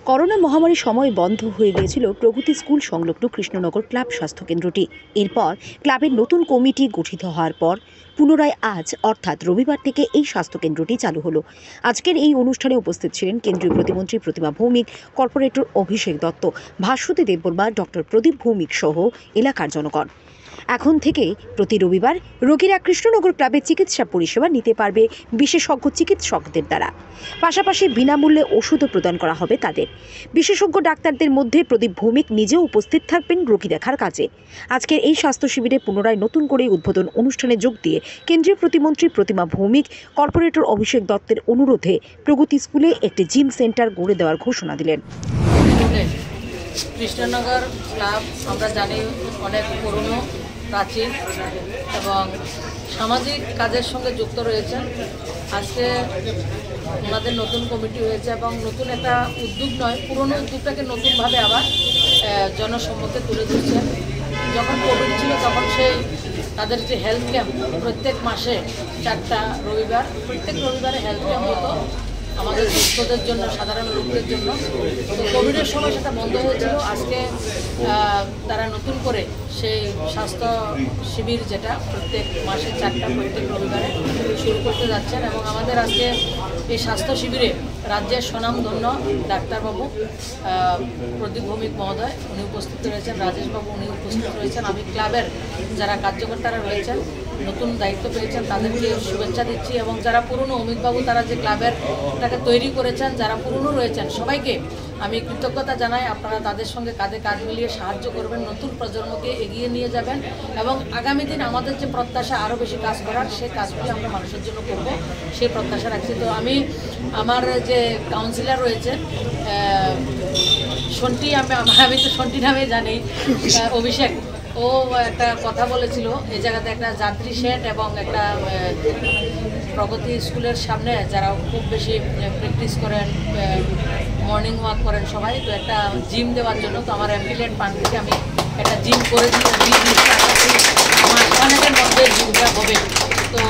Corona মহামারীর সময় বন্ধ হয়ে গিয়েছিল প্রগতি স্কুল সংলগ্ন কৃষ্ণনগর ক্লাব স্বাস্থ্যকেন্দ্রটি। এরপর ক্লাবের নতুন কমিটি গঠিত হওয়ার পর পুনরায় আজ অর্থাৎ রবিবার থেকে এই স্বাস্থ্যকেন্দ্রটি চালু হলো। আজকের এই অনুষ্ঠানে উপস্থিত ছিলেন কেন্দ্রীয় প্রতিমন্ত্রী প্রতিমা ভৌমিক, কর্পোরেটর অভিষেক দত্ত, ভাস্বতী দেববর্মা, ডক্টর প্রদীপ ভৌমিক সহ এলাকার জনগণ। এখন থেকে প্রতি রবিবার রোগীরা কৃষ্ণনগর ক্লাবে চিকিৎসা পরিষেবা নিতে পারবে বিশেষজ্ঞ চিকিৎসকদের দ্বারা। পাশাপাশি বিনামূল্যে ওষুধও প্রদান করা হবে তাদের। বিশেষজ্ঞ ডাক্তারদের মধ্যে প্রদীপ ভৌমিক নিজেও উপস্থিত থাকবেন রোগী দেখার কাজে। আজকের এই স্বাস্থ্য শিবিরে পুনরায় নতুন করে উদ্বোধন অনুষ্ঠানে যোগ দিয়ে কেন্দ্রীয় প্রতিমন্ত্রী প্রতিমা ভৌমিক, কর্পোরেটর অভিষেক দত্তের অনুরোধে প্রগতি স্কুলে একটি জিম সেন্টার গড়ে দেওয়ার ঘোষণা দিলেন। কৃষ্ণনগর ক্লাব আমরা জানি অনেক পুরনো, প্রাচীন এবং সামাজিক কাজের সঙ্গে যুক্ত রয়েছেন। আজকে ওনাদের নতুন কমিটি হয়েছে এবং নতুন একটা উদ্যোগ নয়, পুরনো উদ্যোগটাকে নতুনভাবে আবার জনসম্মুখে তুলে ধরছেন। যখন কোভিড ছিল তখন তাদের যে হেলথ ক্যাম্প প্রত্যেক মাসে 4টা রবিবার, প্রত্যেক রবিবারে হেলথ ক্যাম্প হতো আমাদের দুস্থদের জন্য, সাধারণ লোকদের জন্য। তো কোভিডের সময় সেটা বন্ধ হয়েছিল। আজকে তারা নতুন করে সেই স্বাস্থ্য শিবির, যেটা প্রত্যেক মাসে 4টা প্রত্যেক রবিবারে শুরু করতে যাচ্ছেন। এবং আমাদের আজকে এই স্বাস্থ্য শিবিরে রাজ্যের স্বনামধন্য ডাক্তারবাবু প্রদীপ ভৌমিক মহোদয় উনি উপস্থিত রয়েছেন, রাজেশবাবু উনি উপস্থিত রয়েছেন। আমি ক্লাবের যারা কার্যকর্তারা রয়েছেন, নতুন দায়িত্ব পেয়েছেন, তাদেরকে শুভেচ্ছা দিচ্ছি। এবং যারা পুরনো অমিতবাবু, তারা যে ক্লাবেরটাকে তৈরি করেছেন, যারা পুরনো রয়েছেন, সবাইকে আমি কৃতজ্ঞতা জানাই। আপনারা তাদের সঙ্গে কাঁধে কাঁধ মিলিয়ে সাহায্য করবেন, নতুন প্রজন্মকে এগিয়ে নিয়ে যাবেন এবং আগামী দিন আমাদের যে প্রত্যাশা আরও বেশি কাজ করার, সেই কাজগুলি আমরা মানুষের জন্য করব, সেই প্রত্যাশা রাখছি। তো আমার যে কাউন্সিলর রয়েছে সন্টি, আমি তো সন্টি নামে জানি, অভিষেক, ও একটা কথা বলেছিল এই জায়গাতে একটা যাত্রী শেড এবং একটা প্রগতি স্কুলের সামনে যারা খুব বেশি প্র্যাকটিস করেন, মর্নিং ওয়াক করেন সবাই, তো একটা জিম দেওয়ার জন্য। তো আমার অ্যাম্বুলেন্ট ফান্ড থেকে আমি একটা জিম করে দিই, মাসখানেকের মধ্যে জিমটা হবে। তো